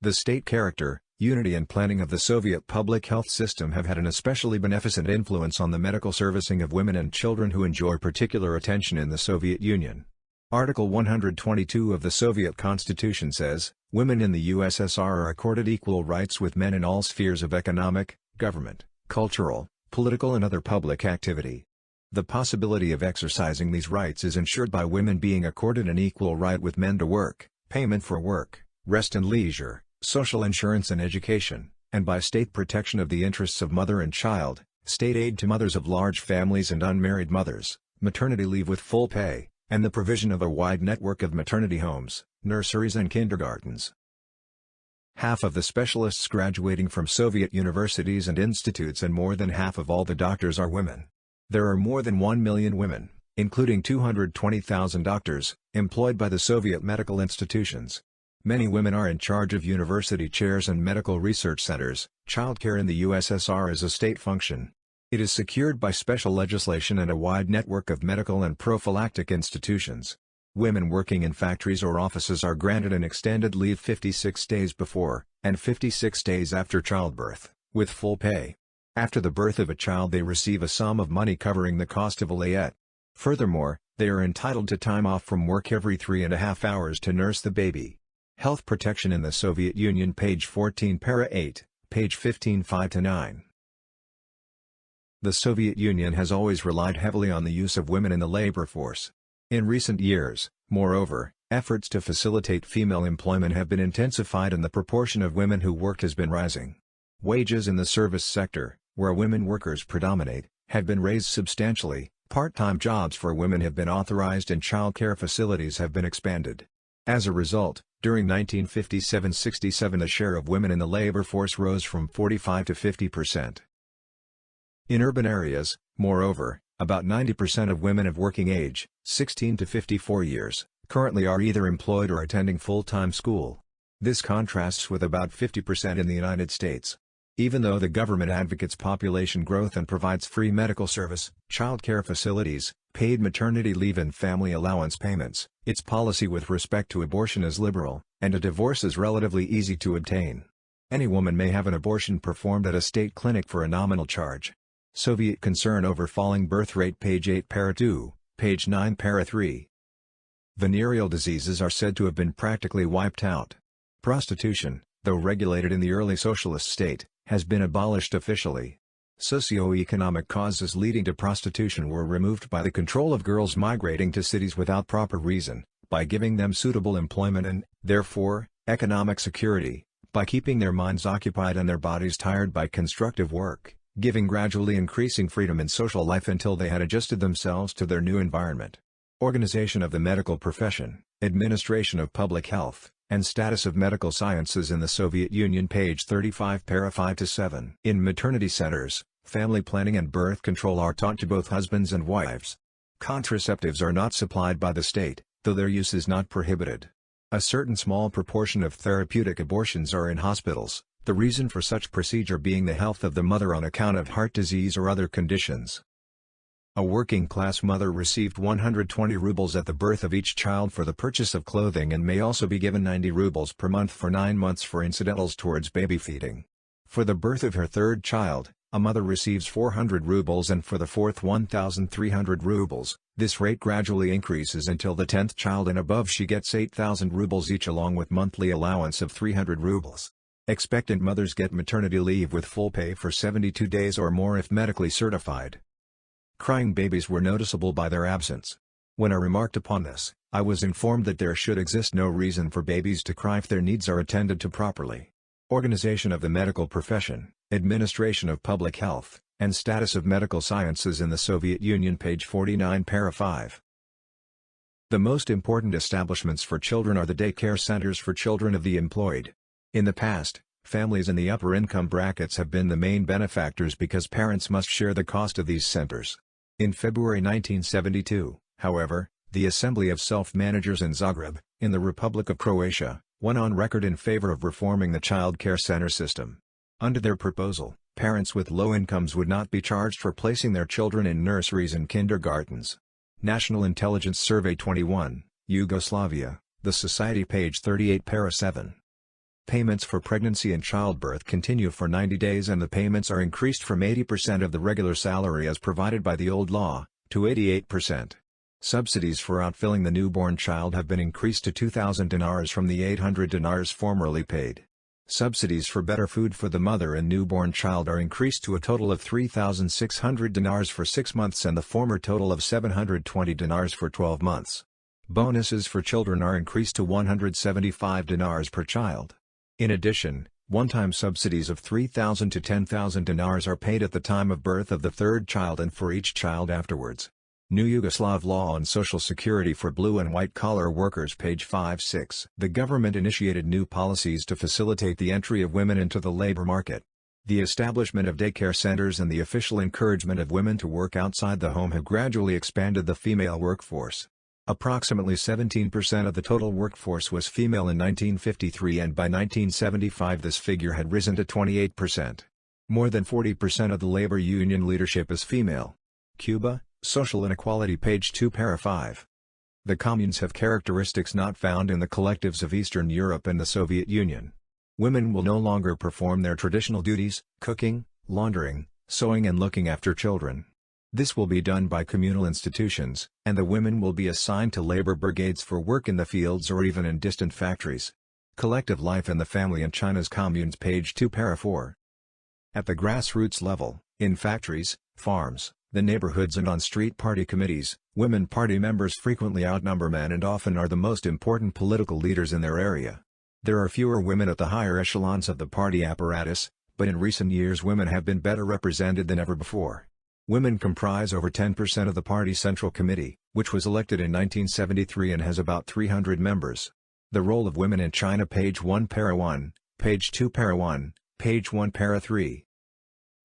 The state character, unity and planning of the Soviet public health system have had an especially beneficent influence on the medical servicing of women and children who enjoy particular attention in the Soviet Union. Article 122 of the Soviet Constitution says, women in the USSR are accorded equal rights with men in all spheres of economic, government, cultural, political and other public activity. The possibility of exercising these rights is ensured by women being accorded an equal right with men to work, payment for work, rest and leisure, social insurance and education, and by state protection of the interests of mother and child, state aid to mothers of large families and unmarried mothers, maternity leave with full pay, and the provision of a wide network of maternity homes, nurseries and kindergartens. Half of the specialists graduating from Soviet universities and institutes and more than half of all the doctors are women. There are more than 1 million women, including 220,000 doctors, employed by the Soviet medical institutions. Many women are in charge of university chairs and medical research centers. Childcare in the USSR is a state function. It is secured by special legislation and a wide network of medical and prophylactic institutions. Women working in factories or offices are granted an extended leave 56 days before, and 56 days after childbirth, with full pay. After the birth of a child they receive a sum of money covering the cost of a layette. Furthermore, they are entitled to time off from work every 3.5 hours to nurse the baby. Health protection in the Soviet Union, page 14 para 8, page 15 5-9. The Soviet Union has always relied heavily on the use of women in the labor force. In recent years, moreover, efforts to facilitate female employment have been intensified and the proportion of women who work has been rising. Wages in the service sector, where women workers predominate, have been raised substantially, part-time jobs for women have been authorized and child-care facilities have been expanded. As a result, during 1957-67 the share of women in the labor force rose from 45 to 50%. In urban areas, moreover, about 90% of women of working age, 16 to 54 years, currently are either employed or attending full-time school. This contrasts with about 50% in the United States. Even though the government advocates population growth and provides free medical service, child care facilities, paid maternity leave and family allowance payments, its policy with respect to abortion is liberal, and a divorce is relatively easy to obtain. Any woman may have an abortion performed at a state clinic for a nominal charge. Soviet concern over falling birth rate, page 8 para 2, page 9 para 3. Venereal diseases are said to have been practically wiped out. Prostitution, though regulated in the early socialist state, has been abolished officially. Socio-economic causes leading to prostitution were removed by the control of girls migrating to cities without proper reason, by giving them suitable employment and, therefore, economic security, by keeping their minds occupied and their bodies tired by constructive work, giving gradually increasing freedom in social life until they had adjusted themselves to their new environment. Organization of the medical profession, administration of public health, and status of medical sciences in the Soviet Union, page 35 para 5-7. In maternity centers, family planning and birth control are taught to both husbands and wives. Contraceptives are not supplied by the state, though their use is not prohibited. A certain small proportion of therapeutic abortions are in hospitals, the reason for such procedure being the health of the mother on account of heart disease or other conditions. A working-class mother received 120 rubles at the birth of each child for the purchase of clothing and may also be given 90 rubles per month for 9 months for incidentals towards baby feeding. For the birth of her third child, a mother receives 400 rubles and for the fourth 1,300 rubles. This rate gradually increases until the 10th child and above she gets 8,000 rubles each along with monthly allowance of 300 rubles. Expectant mothers get maternity leave with full pay for 72 days or more if medically certified. Crying babies were noticeable by their absence. When I remarked upon this, I was informed that there should exist no reason for babies to cry if their needs are attended to properly. Organization of the medical profession, administration of public health, and status of medical sciences in the Soviet Union, page 49 para 5. The most important establishments for children are the daycare centers for children of the employed. In the past, families in the upper income brackets have been the main benefactors because parents must share the cost of these centers. In February 1972, however, the Assembly of Self-Managers in Zagreb, in the Republic of Croatia, went on record in favor of reforming the child care center system. Under their proposal, parents with low incomes would not be charged for placing their children in nurseries and kindergartens. National Intelligence Survey 21, Yugoslavia, The Society, page 38 para 7. Payments for pregnancy and childbirth continue for 90 days and the payments are increased from 80% of the regular salary as provided by the old law, to 88%. Subsidies for outfilling the newborn child have been increased to 2,000 dinars from the 800 dinars formerly paid. Subsidies for better food for the mother and newborn child are increased to a total of 3,600 dinars for 6 months and the former total of 720 dinars for 12 months. Bonuses for children are increased to 175 dinars per child. In addition, one-time subsidies of 3,000 to 10,000 dinars are paid at the time of birth of the third child and for each child afterwards. New Yugoslav Law on Social Security for Blue and White-Collar Workers page 5-6. The government initiated new policies to facilitate the entry of women into the labor market. The establishment of daycare centers and the official encouragement of women to work outside the home have gradually expanded the female workforce. Approximately 17% of the total workforce was female in 1953 and by 1975 this figure had risen to 28%. More than 40% of the labor union leadership is female. Cuba, Social Inequality page 2 para 5. The communes have characteristics not found in the collectives of Eastern Europe and the Soviet Union. Women will no longer perform their traditional duties, cooking, laundering, sewing and looking after children. This will be done by communal institutions, and the women will be assigned to labor brigades for work in the fields or even in distant factories. Collective life in the family in China's communes page 2 para 4. At the grassroots level, in factories, farms, the neighborhoods and on street party committees, women party members frequently outnumber men and often are the most important political leaders in their area. There are fewer women at the higher echelons of the party apparatus, but in recent years women have been better represented than ever before. Women comprise over 10% of the party Central Committee, which was elected in 1973 and has about 300 members. The role of women in China page 1 para 1, page 2 para 1, page 1 para 3.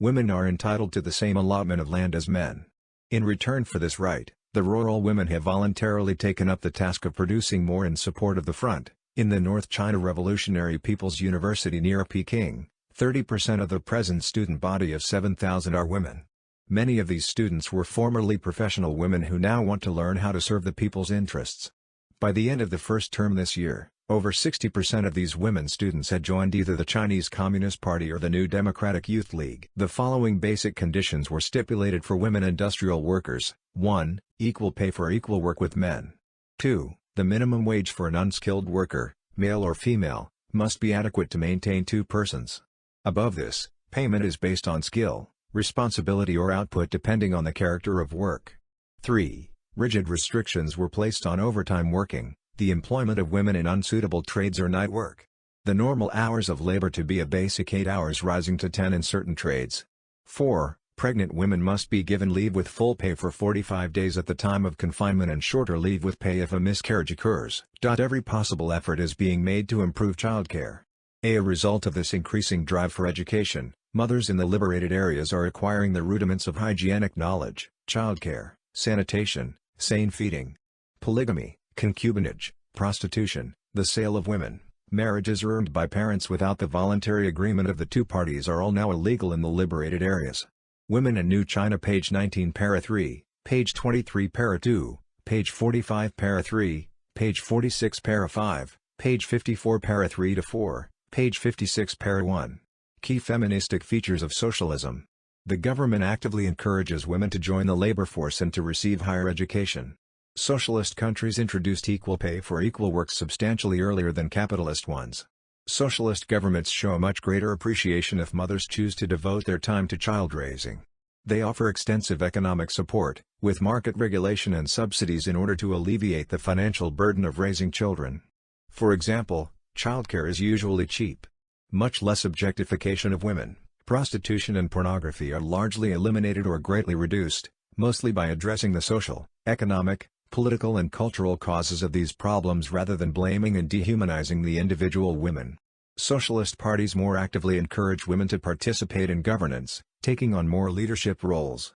Women are entitled to the same allotment of land as men. In return for this right, the rural women have voluntarily taken up the task of producing more in support of the front. In the North China Revolutionary People's University near Peking, 30% of the present student body of 7,000 are women. Many of these students were formerly professional women who now want to learn how to serve the people's interests. By the end of the first term this year, over 60% of these women students had joined either the Chinese Communist Party or the New Democratic Youth League. The following basic conditions were stipulated for women industrial workers: 1. Equal pay for equal work with men. 2. The minimum wage for an unskilled worker, male or female, must be adequate to maintain 2 persons. Above this, payment is based on skill, responsibility or output depending on the character of work. 3. Rigid restrictions were placed on overtime working, the employment of women in unsuitable trades or night work. The normal hours of labor to be a basic 8 hours rising to 10 in certain trades. 4. Pregnant women must be given leave with full pay for 45 days at the time of confinement and shorter leave with pay if a miscarriage occurs. Every possible effort is being made to improve childcare. A result of this increasing drive for education, mothers in the liberated areas are acquiring the rudiments of hygienic knowledge, childcare, sanitation, sane feeding. Polygamy, concubinage, prostitution, the sale of women, marriages earned by parents without the voluntary agreement of the 2 parties are all now illegal in the liberated areas. Women in New China page 19 para 3, page 23 para 2, page 45 para 3, page 46 para 5, page 54 para 3 to 4, page 56 para 1. Key feministic features of socialism. The government actively encourages women to join the labor force and to receive higher education. Socialist countries introduced equal pay for equal work substantially earlier than capitalist ones. Socialist governments show a much greater appreciation if mothers choose to devote their time to child raising. They offer extensive economic support, with market regulation and subsidies in order to alleviate the financial burden of raising children. For example, childcare is usually cheap. Much less objectification of women, prostitution and pornography are largely eliminated or greatly reduced, mostly by addressing the social, economic, political and cultural causes of these problems rather than blaming and dehumanizing the individual women. Socialist parties more actively encourage women to participate in governance, taking on more leadership roles.